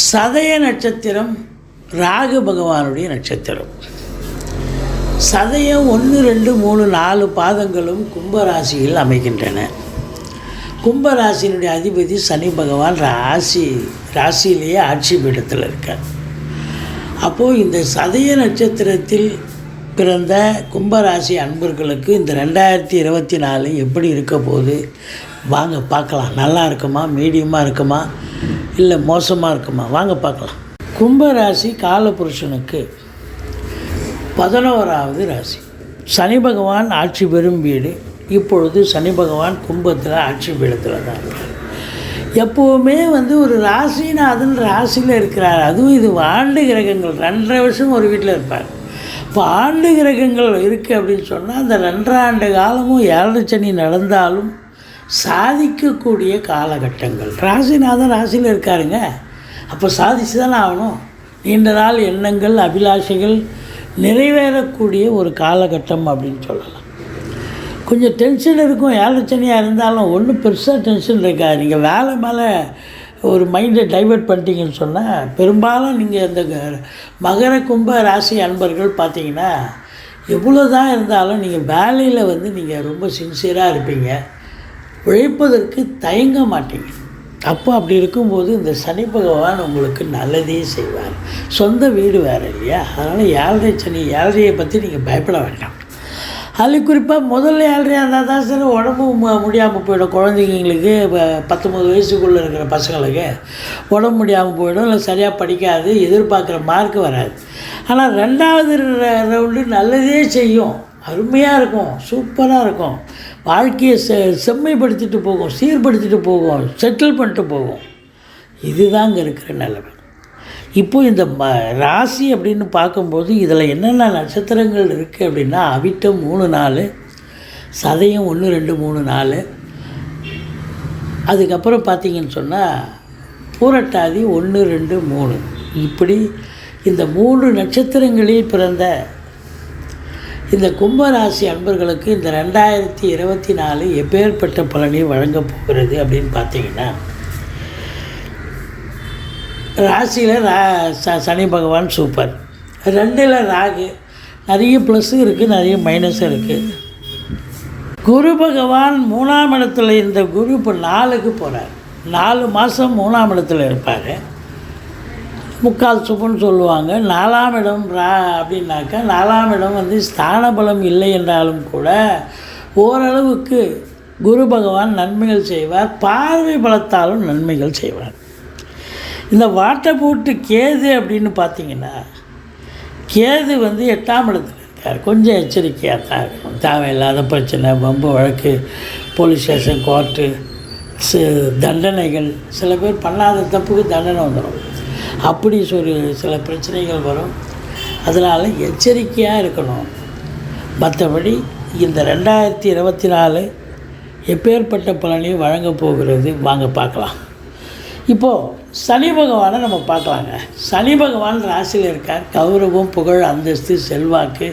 சதய நட்சத்திரம் ராகு பகவானுடைய நட்சத்திரம். சதயம் 1, 2, 3, 4 பாதங்களும் கும்பராசியில் அமைகின்றன. கும்பராசியினுடைய அதிபதி சனி பகவான் ராசியிலேயே ஆட்சி பீடத்தில் இருக்கார். அப்போது இந்த சதய நட்சத்திரத்தில் பிறந்த கும்பராசி அன்பர்களுக்கு இந்த 2024 எப்படி இருக்க போகுது வாங்க பார்க்கலாம். நல்லா இருக்குமா, மீடியமாக இருக்குமா, இல்லை மோசமாக இருக்குமா, வாங்க பார்க்கலாம். கும்பராசி காலபுருஷனுக்கு 11வது ராசி. சனி பகவான் ஆட்சி பெறும் வீடு. இப்பொழுது சனி பகவான் கும்பத்தில் ஆட்சி பீடத்தில் தான் இருக்கார். எப்போவுமே ஒரு ராசிநாதன் ராசியில் இருக்கிறார். அதுவும் இது ஆண்டு கிரகங்கள் 2.5 வருஷம் ஒரு வீட்டில் இருப்பார். இப்போ ஆண்டு கிரகங்கள் இருக்குது அப்படின்னு சொன்னால் அந்த 2.5 ஆண்டு காலமும் 7 சனி நடந்தாலும் சாதிக்கக்கூடிய காலகட்டங்கள். ராசிநாதன் ராசியில் இருக்காருங்க, அப்போ சாதிச்சு தானே ஆகணும். நீண்ட நாள் எண்ணங்கள் அபிலாஷைகள் நிறைவேறக்கூடிய ஒரு காலகட்டம் அப்படின்னு சொல்லலாம். கொஞ்சம் டென்ஷன் இருக்கும். 7 சனியாக இருந்தாலும் ஒன்றும் பெருசாக டென்ஷன் இருக்காது. நீங்கள் வேலை மேலே ஒரு மைண்டை டைவெர்ட் பண்ணிட்டீங்கன்னு சொன்னால் பெரும்பாலும் நீங்கள் இந்த மகர கும்ப ராசி அன்பர்கள் பார்த்தீங்கன்னா எவ்வளோ தான் இருந்தாலும் நீங்கள் வேலையில் நீங்கள் ரொம்ப சின்சியராக இருப்பீங்க, உழைப்பதற்கு தயங்க மாட்டீங்க. அப்போ அப்படி இருக்கும்போது இந்த சனி பகவான் உங்களுக்கு நல்லதே செய்வார். சொந்த வீடு வேறு இல்லையா, அதனால் 7 சனி 7 பற்றி நீங்கள் பயப்பட வேண்டாம். அதில் குறிப்பாக முதல்ல 7 இருந்தால் தான் சரி உடம்பு முடியாமல் போயிடும். குழந்தைங்களுக்கு 19 வயசுக்குள்ளே இருக்கிற பசங்களுக்கு உடம்பு முடியாமல் போயிடும், இல்லை சரியாக படிக்காது, எதிர்பார்க்குற மார்க் வராது. ஆனால் 2வது ரவுண்டு நல்லதே செய்யும், அருமையாக இருக்கும், சூப்பராக இருக்கும். வாழ்க்கையை செம்மைப்படுத்திட்டு போகும், சீர்படுத்திட்டு போகும், செட்டில் பண்ணிட்டு போகும். இதுதான் இங்கே இருக்கிற நிலைமை. இப்போது இந்த ராசி அப்படின்னு பார்க்கும்போது இதில் என்னென்ன நட்சத்திரங்கள் இருக்குது அப்படின்னா அவிட்டம் 3 4, சதயம் 1 2 3 4, அதுக்கப்புறம் பார்த்திங்கன்னு சொன்னால் பூரட்டாதி 1 2 3. இப்படி இந்த 3 நட்சத்திரங்களில் பிறந்த இந்த கும்பராசி அன்பர்களுக்கு இந்த 2024 எப்பேற்பட்ட பலனை வழங்கப் போகிறது அப்படின்னு பார்த்தீங்கன்னா, ராசியில் சனி பகவான் சூப்பர், 2ல் ராகு, நிறைய ப்ளஸ்ஸும் இருக்குது, நிறைய மைனஸும் இருக்குது. குரு பகவான் 3ஆம் இடத்துல, இந்த குரு இப்போ 4க்கு போகிறார். 4 மாதம் 3ஆம் இடத்துல இருப்பார். முக்கால் சுப்புன்னு சொல்லுவாங்க. 4ஆம் இடம் அப்படின்னாக்கா 4ஆம் இடம் ஸ்தான பலம் இல்லை என்றாலும் கூட ஓரளவுக்கு குரு பகவான் நன்மைகள் செய்வார், பார்வை பலத்தாலும் நன்மைகள் செய்வார். இந்த வாட்டை போட்டு கேது அப்படின்னு பார்த்தீங்கன்னா, கேது 8ஆம் இடத்துல இருக்கார். கொஞ்சம் எச்சரிக்கையாக தான் இருக்கும். தேவையில்லாத பிரச்சனை, வம்பு வழக்கு, போலீஸ் ஸ்டேஷன், கோர்ட்டு, தண்டனைகள், சில பேர் பண்ணாத தப்புக்கு தண்டனை வந்துடும். அப்படி சில பிரச்சனைகள் வரும். அதனால் எச்சரிக்கையாக இருக்கணும். மற்றபடி இந்த 2024 எப்பேற்பட்ட பலனையும் வழங்கப் போகிறது வாங்க பார்க்கலாம். இப்போது சனி பகவானை நம்ம பார்க்கலாங்க. சனி பகவான் ராசியில் இருக்கார். கௌரவம், புகழ், அந்தஸ்து, செல்வாக்கு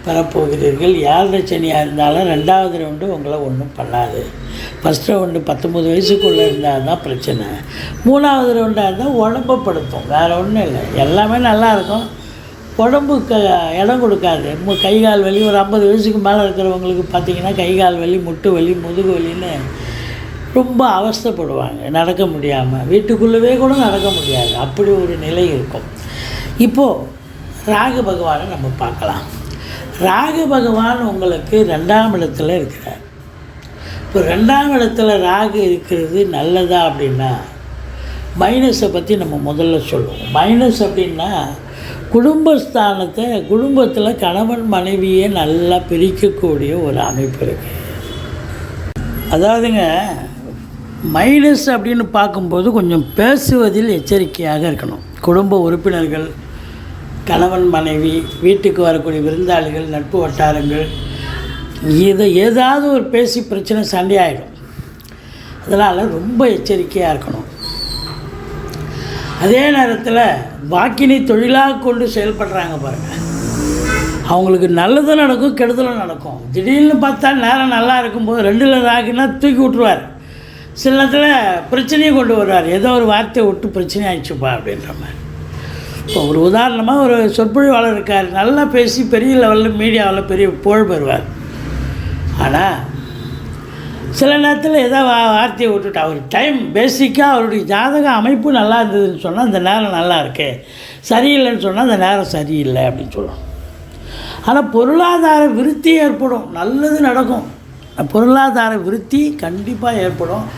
பெறப்போகிறீர்கள். 7 சனியாக இருந்தாலும் 2வது ரவுண்டு உங்களை ஒன்றும் பண்ணாது. ஃபஸ்ட் ரவுண்டு 19 வயசுக்குள்ளே இருந்தால் தான் பிரச்சனை. 3வது ரவுண்டாக இருந்தால் உடம்பப்படுத்தும், வேறு ஒன்றும் இல்லை. எல்லாமே நல்லாயிருக்கும், உடம்புக்கு இடம் கொடுக்காது. கை கால் வலி, ஒரு 50 வயசுக்கு மேலே இருக்கிறவங்களுக்கு பார்த்திங்கன்னா கை கால் வலி, முட்டு வலி, முதுகு வலின்னு ரொம்ப அவஸ்தைப்படுவாங்க. நடக்க முடியாமல், வீட்டுக்குள்ளவே கூட நடக்க முடியாது, அப்படி ஒரு நிலை இருக்கும். இப்போது ராகு பகவானை நம்ம பார்க்கலாம். ராகு பகவான் உங்களுக்கு 2ஆம் இடத்துல இருக்கிறார். இப்போ 2ஆம் இடத்துல ராகு இருக்கிறது நல்லதா அப்படின்னா, மைனஸை பற்றி நம்ம முதல்ல சொல்லுவோம். மைனஸ் அப்படின்னா குடும்பஸ்தானத்தை, குடும்பத்தில் கணவன் மனைவியை நல்லா பிரிக்கக்கூடிய ஒரு அமைப்பு இருக்குது. அதாவதுங்க, மைனஸ் அப்படின்னு பார்க்கும்போது கொஞ்சம் பேசுவதில் எச்சரிக்கையாக இருக்கணும். குடும்ப உறுப்பினர்கள், கணவன் மனைவி, வீட்டுக்கு வரக்கூடிய விருந்தாளிகள், நட்பு வட்டாரங்கள், ஏதாவது ஒரு பேசி பிரச்சனை சண்டையாயிடும். அதனால் ரொம்ப எச்சரிக்கையாக இருக்கணும். அதே நேரத்தில் வாக்கினை தொழிலாக கொண்டு செயல்படுறாங்க பாருங்கள், அவங்களுக்கு நல்லதும் நடக்கும், கெடுதலும் நடக்கும். திடீர்னு பார்த்தா நேரம் நல்லா இருக்கும்போது 2ல் ராகுன்னா தூக்கி விட்ருவார். சில நேரத்தில் பிரச்சனையும் கொண்டு வருவார். ஏதோ ஒரு வார்த்தையை விட்டு பிரச்சனை ஆயிடுச்சுப்பா அப்படின்ற மாதிரி. இப்போ ஒரு உதாரணமாக ஒரு சொற்பொழிவாளர் இருக்கார், நல்லா பேசி பெரிய லெவலில் மீடியாவில் பெரிய புகழ் பெறுவார். ஆனால் சில நேரத்தில் ஏதோ வார்த்தையை விட்டுட்டு அவர் டைம் பேசிக்காக அவருடைய ஜாதக அமைப்பு நல்லா இருந்ததுன்னு சொன்னால் அந்த நேரம் நல்லா இருக்கு, சரியில்லைன்னு சொன்னால் அந்த நேரம் சரியில்லை அப்படின்னு சொல்லணும். ஆனால் பொருளாதார விருத்தி ஏற்படும், நல்லது நடக்கும், பொருளாதார விருத்தி கண்டிப்பாக ஏற்படும்.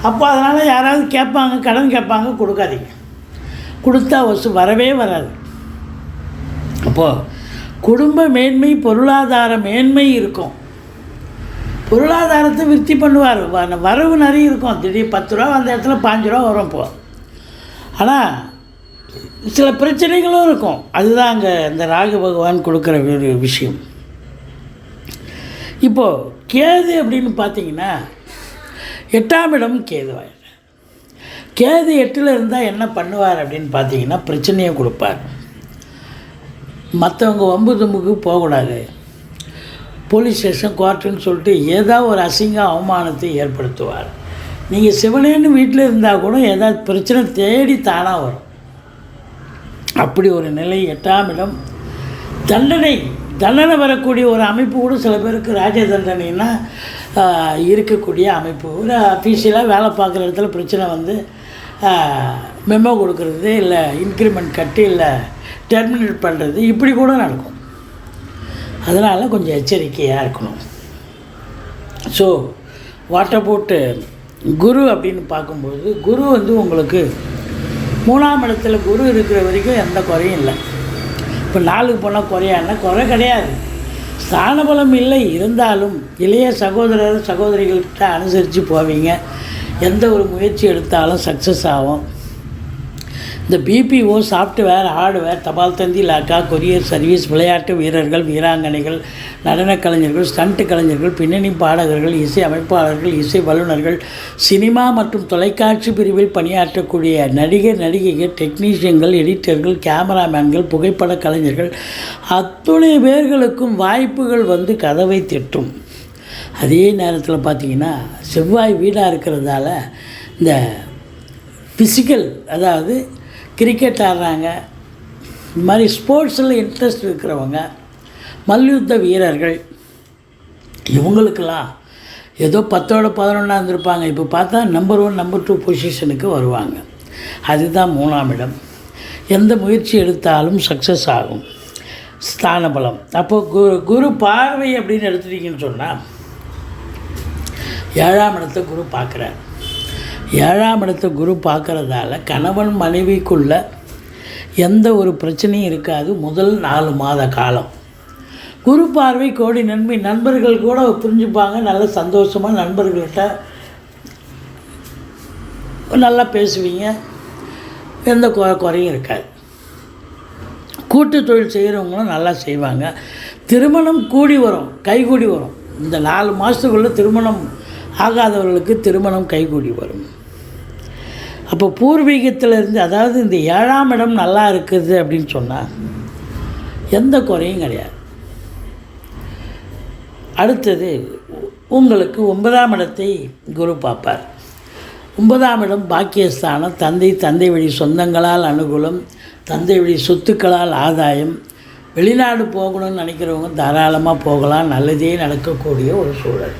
அப்போ அதனால் யாராவது கேட்பாங்க, கடன் கேட்பாங்க, கொடுக்காதீங்க. கொடுத்தா வரவே வராது. அப்போது குடும்ப மேன்மை, பொருளாதார மேன்மை இருக்கும். பொருளாதாரத்தை விருத்தி பண்ணுவார். வரவு நிறைய இருக்கும். திடீர் 10 ரூபா அந்த இடத்துல 5 ரூபா வரும். இப்போது ஆனால் சில பிரச்சனைகளும் இருக்கும். அதுதான் அங்கே இந்த ராகு பகவான் கொடுக்குற ஒரு விஷயம். இப்போது கேது அப்படின்னு பார்த்தீங்கன்னா 8ஆம் இடம் கேதுவாய். கேது 8ல் இருந்தால் என்ன பண்ணுவார் அப்படின்னு பார்த்தீங்கன்னா பிரச்சனையை கொடுப்பார். மற்றவங்க வம்பு தும்புக்கு போகக்கூடாது, போலீஸ் ஸ்டேஷன் கோர்ட்டுன்னு சொல்லிட்டு ஏதாவது ஒரு அசிங்க அவமானத்தை ஏற்படுத்துவார். நீங்கள் சிவனேன்னு வீட்டில் இருந்தால் கூட ஏதாவது பிரச்சனை தேடி தானாக வரும். அப்படி ஒரு நிலை. 8ஆம் இடம் தண்டனை வரக்கூடிய ஒரு அமைப்பு கூட சில பேருக்கு ராஜ தண்டனைன்னா இருக்கக்கூடிய அமைப்பு. ஒரு அஃபீஷியலாக வேலை பார்க்குற இடத்துல பிரச்சனை வந்து மெமோ கொடுக்கறது, இல்லை இன்க்ரிமெண்ட் கட்டி, இல்லை டெர்மினேட் பண்ணுறது, இப்படி கூட நடக்கும். அதனால் கொஞ்சம் எச்சரிக்கையாக இருக்கணும். ஸோ வாட் அபவுட் குரு அப்படின்னு பார்க்கும்போது, குரு வந்து உங்களுக்கு 3ஆம் இடத்துல குரு இருக்கிற வரைக்கும் எந்த குறையும் இல்லை. இப்போ 4க்கு போனால் குறையானா குறை கிடையாது. ஸ்தான பலம் இல்லை, இருந்தாலும் இளைய சகோதரர் சகோதரிகள்கிட்ட அனுசரித்து போவீங்க. எந்த ஒரு முயற்சி எடுத்தாலும் சக்ஸஸ் ஆகும். இந்த பிபிஓ, சாஃப்ட்வேர், ஹார்ட்வேர், தபால் தந்தி, லாக்கா, கொரியர் சர்வீஸ், விளையாட்டு வீரர்கள், வீராங்கனைகள், நடனக் கலைஞர்கள், ஸ்டண்ட் கலைஞர்கள், பின்னணி பாடகர்கள், இசை அமைப்பாளர்கள், இசை வல்லுநர்கள், சினிமா மற்றும் தொலைக்காட்சி பிரிவில் பணியாற்றக்கூடிய நடிகர் நடிகைகள், டெக்னீஷியன்கள், எடிட்டர்கள், கேமராமேன்கள், புகைப்பட கலைஞர்கள், அத்துணை பேர்களுக்கும் வாய்ப்புகள் வந்து கதவை தட்டும். அதே நேரத்தில் பார்த்திங்கன்னா செவ்வாய் வீடாக இருக்கிறதால இந்த ஃபிசிக்கல், அதாவது கிரிக்கெட் ஆடுறாங்க, இந்த மாதிரி ஸ்போர்ட்ஸில் இன்ட்ரெஸ்ட் இருக்கிறவங்க, மல்யுத்த வீரர்கள், இவங்களுக்கெல்லாம் ஏதோ 10ஓட 11 இருந்திருப்பாங்க. இப்போ பார்த்தா நம்பர் 1 நம்பர் 2 பொசிஷனுக்கு வருவாங்க. அதுதான் 3ஆம் இடம். எந்த முயற்சி எடுத்தாலும் சக்ஸஸ் ஆகும். ஸ்தான பலம். அப்போது குரு பார்வை அப்படின்னு எடுத்துட்டிங்கன்னு சொன்னால் 7ஆம் இடத்தை குரு பார்க்குறார். 7ஆம் இடத்தை குரு பார்க்குறதால கணவன் மனைவிக்குள்ள எந்த ஒரு பிரச்சனையும் இருக்காது. முதல் 4 மாத காலம் குரு பார்வை கோடி நன்மை. நண்பர்கள் கூட புரிஞ்சுப்பாங்க. நல்ல சந்தோஷமாக நண்பர்கள்கிட்ட நல்லா பேசுவீங்க. எந்த குறையும் இருக்காது. கூட்டு தொழில் செய்கிறவங்களும் நல்லா செய்வாங்க. திருமணம் கூடி வரும், கைகூடி வரும். இந்த 4 மாதத்துக்குள்ளே திருமணம் ஆகாதவர்களுக்கு திருமணம் கைகூடி வரும். அப்போ பூர்வீகத்திலேருந்து, அதாவது இந்த 7ஆம் இடம் நல்லா இருக்குது அப்படின்னு சொன்னால் எந்த குறையும் கிடையாது. அடுத்தது உங்களுக்கு 9ஆம் இடத்தை குரு பார்ப்பார். 9ஆம் இடம் பாக்கியஸ்தானம். தந்தை வழி சொந்தங்களால் அனுகூலம், தந்தை வழி சொத்துக்களால் ஆதாயம். வெளிநாடு போகணும்னு நினைக்கிறவங்க தாராளமாக போகலாம். நல்லதே நடக்கக்கூடிய ஒரு சூழல்.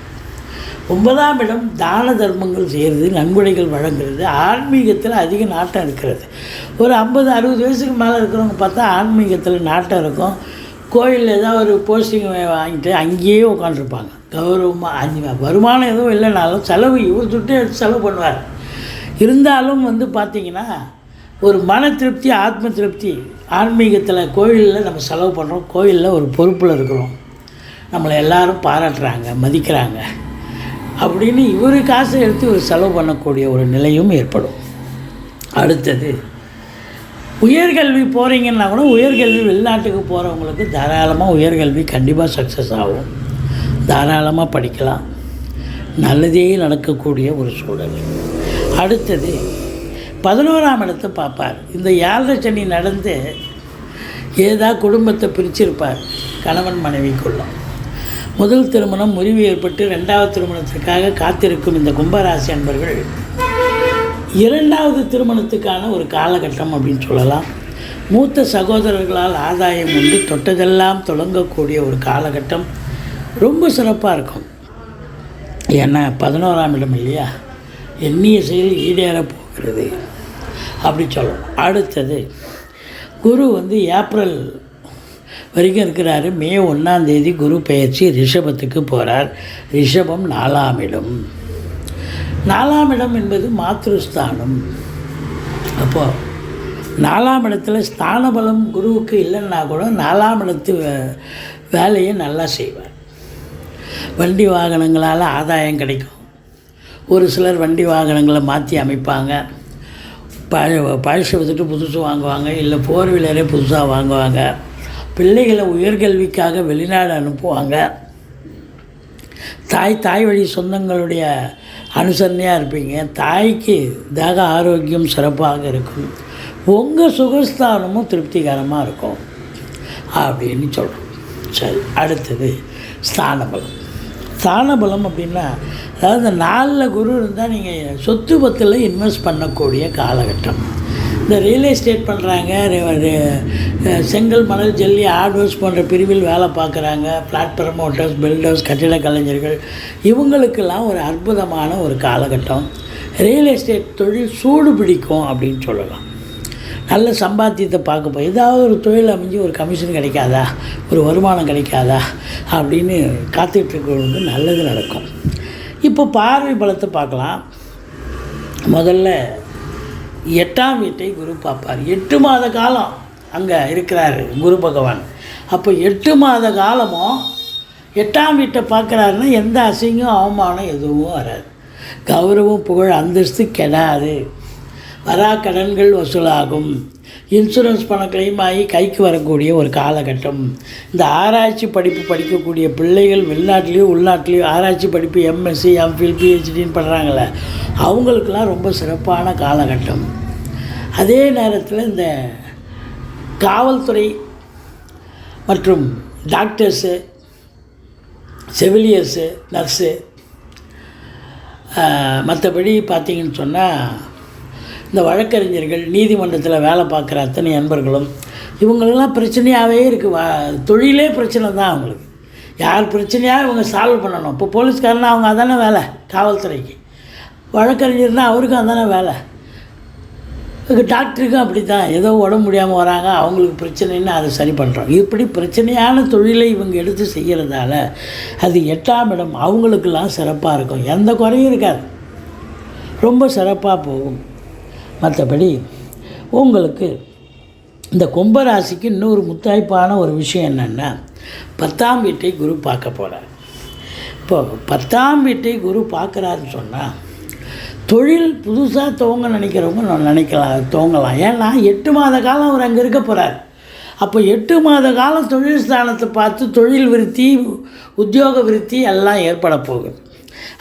9ஆம் இடம் தான தர்மங்கள் செய்கிறது, நன்கொடைகள் வழங்குறது, ஆன்மீகத்தில் அதிக நாட்டம் இருக்கிறது. ஒரு 50-60 வயசுக்கு மேலே இருக்கிறவங்க பார்த்தா ஆன்மீகத்தில் நாட்டம் இருக்கும். கோயிலில் ஏதாவது ஒரு போஸ்டிங் வாங்கிட்டு அங்கேயே உட்காந்துருப்பாங்க. கௌரவமாக வருமானம் எதுவும் இல்லைனாலும் செலவு இவர் சுட்டு எடுத்து செலவு பண்ணுவார். இருந்தாலும் வந்து பார்த்திங்கன்னா ஒரு மன திருப்தி, ஆத்ம திருப்தி. ஆன்மீகத்தில் கோயிலில் நம்ம செலவு பண்ணுறோம், கோயிலில் ஒரு பொறுப்பில் இருக்கிறோம், நம்மளை எல்லோரும் பாராட்டுறாங்க, மதிக்கிறாங்க அப்படின்னு இவர் காசை எடுத்து ஒரு செலவு பண்ணக்கூடிய ஒரு நிலையும் ஏற்படும். அடுத்தது உயர்கல்வி போகிறீங்கன்னா கூட, உயர்கல்வி வெளிநாட்டுக்கு போகிறவங்களுக்கு தாராளமாக உயர்கல்வி கண்டிப்பாக சக்ஸஸ் ஆகும். தாராளமாக படிக்கலாம். நல்லதே நடக்கக்கூடிய ஒரு சூழல். அடுத்தது 11ஆம் இடத்தை பார்ப்பார். இந்த 7 சனி நடந்து ஏதா குடும்பத்தை பிரிச்சிருப்பார் கணவன் மனைவிக்குள்ள. முதல் திருமணம் முறிவு ஏற்பட்டு 2வது திருமணத்திற்காக காத்திருக்கும் இந்த கும்பராசி அன்பர்கள் 2வது திருமணத்துக்கான ஒரு காலகட்டம் அப்படின்னு சொல்லலாம். மூத்த சகோதரர்களால் ஆதாயம் உண்டு, தொட்டதெல்லாம் தொடங்கக்கூடிய ஒரு காலகட்டம் ரொம்ப சிறப்பாக இருக்கும். ஏன்னா 11ஆம் இடம் இல்லையா, எண்ணிய செயல் ஈடேறப் போகிறது அப்படி சொல்லணும். அடுத்தது குரு ஏப்ரல் வரைக்கும் இருக்கிறாரு. மே 1ஆம் தேதி குரு பெயர்ச்சி ரிஷபத்துக்கு போகிறார். ரிஷபம் 4ஆம் இடம். 4ஆம் இடம் என்பது மாத்ருஸ்தானம். அப்போது 4ஆம் இடத்துல ஸ்தான பலம் குருவுக்கு இல்லைன்னா கூட 4ஆம் இடத்து வேலையை நல்லா செய்வார். வண்டி வாகனங்களால் ஆதாயம் கிடைக்கும். ஒரு சிலர் வண்டி வாகனங்களை மாற்றி அமைப்பாங்க. பழசை விட்டுட்டு புதுசு வாங்குவாங்க, இல்லை 4 வீலரே புதுசாக வாங்குவாங்க. பிள்ளைகளை உயர்கல்விக்காக வெளிநாடு அனுப்புவாங்க. தாய் வழி சொந்தங்களுடைய அனுசரணையாக இருப்பீங்க. தாய்க்கு தேக ஆரோக்கியம் சிறப்பாக இருக்கும். உங்கள் சுகஸ்தானமும் திருப்திகரமாக இருக்கும் அப்படின்னு சொல்கிறோம். சரி, அடுத்தது ஸ்தானபலம். ஸ்தானபலம் அப்படின்னா அதாவது 4 குரு இருந்தால் நீங்கள் சொத்து பத்தில் இன்வெஸ்ட் பண்ணக்கூடிய காலகட்டம். இந்த ரியல் எஸ்டேட் பண்ணுறாங்க, செங்கல் மணல் ஜல்லி ஹார்ட்வேர்ஸ் போன்ற பிரிவில் வேலை பார்க்குறாங்க, ஃப்ளாட் ப்ரமோட்டர்ஸ், பில்டர்ஸ், கட்டிட கலைஞர்கள், இவங்களுக்கெல்லாம் ஒரு அற்புதமான ஒரு காலகட்டம். ரியல் எஸ்டேட் தொழில் சூடு பிடிக்கும் அப்படின்னு சொல்லலாம். நல்ல சம்பாத்தியத்தை பார்க்க போய் ஏதாவது ஒரு தொழில் அமைஞ்சு ஒரு கமிஷன் கிடைக்காதா, ஒரு வருமானம் கிடைக்காதா அப்படின்னு காத்துட்ருக்கிறவங்களுக்கு நல்லது நடக்கும். இப்போ பார்வை பலத்தை பார்க்கலாம். முதல்ல 8ஆம் வீட்டை குரு பார்ப்பார். 8 மாத காலம் அங்கே இருக்கிறார் குரு பகவான். அப்போ 8 மாத காலமும் 8ஆம் வீட்டை பார்க்குறாருன்னா எந்த அசிங்கம் அவமானம் எதுவும் வராது. கௌரவம் புகழ் அந்தஸ்து கெடாது. வரா கடன்கள் வசூலாகும். இன்சூரன்ஸ் பணம் கிளைம் ஆகி கைக்கு வரக்கூடிய ஒரு காலகட்டம். இந்த ஆராய்ச்சி படிப்பு படிக்கக்கூடிய பிள்ளைகள் வெளிநாட்டிலையோ உள்நாட்டிலையோ ஆராய்ச்சி படிப்பு எம்எஸ்சி, எம்ஃபில், பிஹெச்டின்னு பண்ணுறாங்களே, அவங்களுக்கெல்லாம் ரொம்ப சிறப்பான காலகட்டம். அதே நேரத்தில் இந்த காவல்துறை மற்றும் டாக்டர்ஸு, செவிலியர்ஸு, நர்ஸு, மற்றபடி பார்த்திங்கன்னு சொன்னால் இந்த வழக்கறிஞர்கள், நீதிமன்றத்தில் வேலை பார்க்குற அத்தனை நண்பர்களும் இவங்களெல்லாம் பிரச்சனையாகவே இருக்குது. தொழிலே பிரச்சனை தான் அவங்களுக்கு. யார் பிரச்சனையாக இவங்க சால்வ் பண்ணணும். இப்போ போலீஸ்காரனா அவங்க அதானே வேலை, காவல்துறைக்கு. வழக்கறிஞர்னால் அவருக்கும் அதானே வேலை. டாக்டருக்கும் அப்படி தான், ஏதோ உடம்பு முடியாமல் வராங்க, அவங்களுக்கு பிரச்சனைன்னு அதை சரி பண்ணுறோம். இப்படி பிரச்சனையான தொழிலை இவங்க எடுத்து செய்கிறதால அது 8ஆம் இடம் அவங்களுக்கெல்லாம் சிறப்பாக இருக்கும். எந்த குறையும் இருக்காது, ரொம்ப சிறப்பாக போகும். மற்றபடி உங்களுக்கு இந்த கும்பராசிக்கு இன்னொரு முத்தாய்ப்பான ஒரு விஷயம் என்னென்னா 10ஆம் வீட்டை குரு பார்க்க போகிறார். இப்போது 10ஆம் வீட்டை குரு பார்க்குறாருன்னு சொன்னால் தொழில் புதுசாக துவங்க நினைக்கிறவங்க துவங்கலாம். ஏன்னா 8 மாத காலம் அவர் அங்கே இருக்க போகிறார். அப்போ 8 மாத காலம் தொழில் ஸ்தானத்தை பார்த்து தொழில் விருத்தி, உத்தியோக விருத்தி எல்லாம் ஏற்பட போகுது.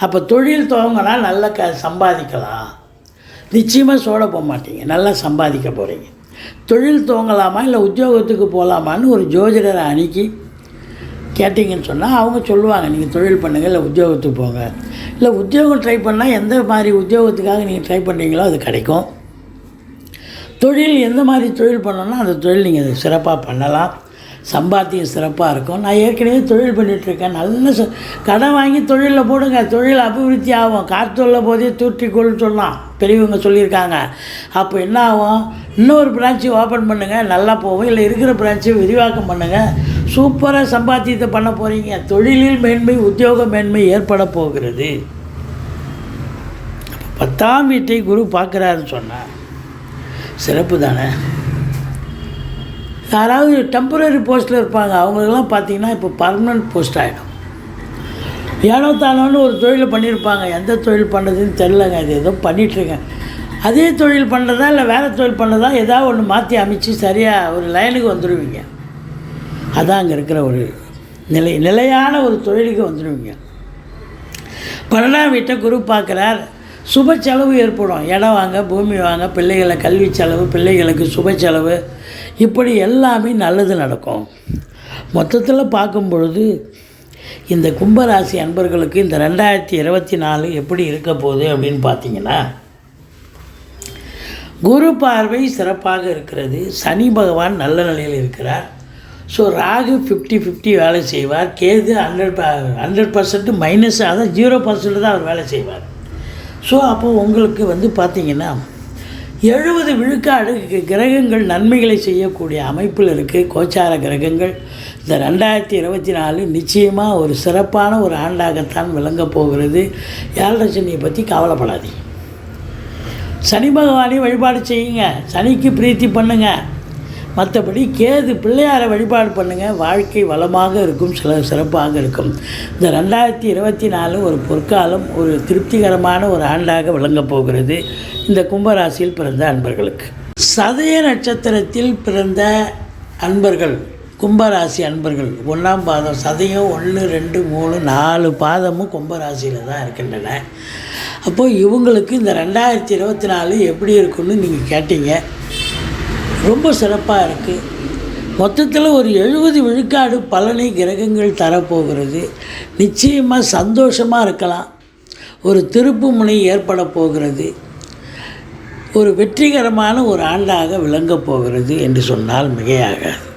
அப்போ தொழில் துவங்கினா நல்லா சம்பாதிக்கலாம். நிச்சயமாக சோட போக மாட்டீங்க, நல்லா சம்பாதிக்க போகிறீங்க. தொழில் துவங்கலாமா இல்லை உத்தியோகத்துக்கு போகலாமான்னு ஒரு ஜோதிடரை அணுகி கேட்டிங்கன்னு சொன்னால் அவங்க சொல்லுவாங்க, நீங்கள் தொழில் பண்ணுங்கள் இல்லை உத்தியோகத்துக்கு போங்க. இல்லை உத்தியோகம் ட்ரை பண்ணால் எந்த மாதிரி உத்தியோகத்துக்காக நீங்கள் ட்ரை பண்ணுறீங்களோ அது கிடைக்கும். தொழில் எந்த மாதிரி தொழில் பண்ணணும்னா அந்த தொழில் நீங்கள் சிறப்பாக பண்ணலாம். சம்பாத்தியம் சிறப்பாக இருக்கும். நான் ஏற்கனவே தொழில் பண்ணிகிட்ருக்கேன், நல்ல கடன் வாங்கி தொழிலில் போடுங்க, தொழில் அபிவிருத்தி ஆகும். காற்றுள்ள போதே தூற்றிக்கொள்னு சொல்லலாம், பெரியவங்க சொல்லியிருக்காங்க. அப்போ என்ன ஆகும், இன்னொரு பிரான்ச்சு ஓப்பன் பண்ணுங்கள், நல்லா போகும். இல்லை இருக்கிற பிரான்ச்சை விரிவாக்கம் பண்ணுங்கள், சூப்பராக சம்பாத்தியத்தை பண்ண போகிறீங்க. தொழிலில் மேன்மை, உத்தியோக மேன்மை ஏற்பட போகிறது. 10ஆம் வீட்டை குரு பார்க்குறாருன்னு சொன்னால் சிறப்பு தானே. யாராவது டெம்பரரி போஸ்ட்டில் இருப்பாங்க, அவங்களுக்கெல்லாம் பார்த்திங்கன்னா இப்போ பர்மனெண்ட் போஸ்ட் ஆகிடும். ஏனோ தானோன்னு ஒரு தொழில் பண்ணியிருப்பாங்க, எந்த தொழில் பண்ணுறதுன்னு தெரிலங்க, அது ஏதோ பண்ணிகிட்ருக்கேன். அதே தொழில் பண்ணுறதா இல்லை வேறு தொழில் பண்ணுறதா ஏதாவது ஒன்று மாற்றி அமைச்சு சரியாக ஒரு லைனுக்கு வந்துடுவீங்க. அதான் அங்கே இருக்கிற ஒரு நிலையான ஒரு தொழிலுக்கு வந்துடுவீங்க. 12ஆம் வீட்டை குரு பார்க்குறார். சுப செலவு ஏற்படும். இடம் வாங்க, பூமி வாங்க, பிள்ளைகளை கல்வி செலவு, பிள்ளைகளுக்கு சுப செலவு, இப்படி எல்லாமே நல்லது நடக்கும். மொத்தத்தில் பார்க்கும் பொழுது இந்த கும்பராசி அன்பர்களுக்கு இந்த 2024 எப்படி இருக்க போகுது அப்படின்னு பார்த்தீங்கன்னா, குரு பார்வை சிறப்பாக இருக்கிறது. சனி பகவான் நல்ல நிலையில் இருக்கிறார். ஸோ ராகு 50-50 வேலை செய்வார். கேது 100% மைனஸ், அதாவது 0% தான் அவர் வேலை செய்வார். ஸோ அப்போ உங்களுக்கு பார்த்திங்கன்னா 70 விழுக்காடு கிரகங்கள் நன்மைகளை செய்யக்கூடிய அமைப்பில் இருக்குது. கோச்சார கிரகங்கள் இந்த 2024 நிச்சயமாக ஒரு சிறப்பான ஒரு ஆண்டாகத்தான் விளங்கப் போகிறது. 7.5 சனியை பற்றி கவலைப்படாதீங்க. சனி பகவானை வழிபாடு செய்யுங்க, சனிக்கு பிரீத்தி பண்ணுங்கள். மற்றபடி கேது பிள்ளையாரை வழிபாடு பண்ணுங்கள். வாழ்க்கை வளமாக இருக்கும், சிறப்பாக இருக்கும். இந்த 2024 ஒரு பொற்காலம், ஒரு திருப்திகரமான ஒரு ஆண்டாக விளங்கப் போகிறது இந்த கும்பராசியில் பிறந்த அன்பர்களுக்கு. சதய நட்சத்திரத்தில் பிறந்த அன்பர்கள், கும்பராசி அன்பர்கள், 1ஆம் பாதம் சதயம் 1, 2, 3, 4 பாதமும் கும்பராசியில் தான் இருக்கின்றன. அப்போது இவங்களுக்கு இந்த 2024 எப்படி இருக்குன்னு நீங்கள் கேட்டீங்க. ரொம்ப சிறப்பாக இருக்குது. மொத்தத்தில் ஒரு 70 விழுக்காடு பலனை கிரகங்கள் தரப்போகிறது. நிச்சயமாக சந்தோஷமாக இருக்கலாம். ஒரு திருப்பு முனை ஏற்பட போகிறது. ஒரு வெற்றிகரமான ஒரு ஆண்டாக விளங்கப் போகிறது என்று சொன்னால் மிகையாகாது.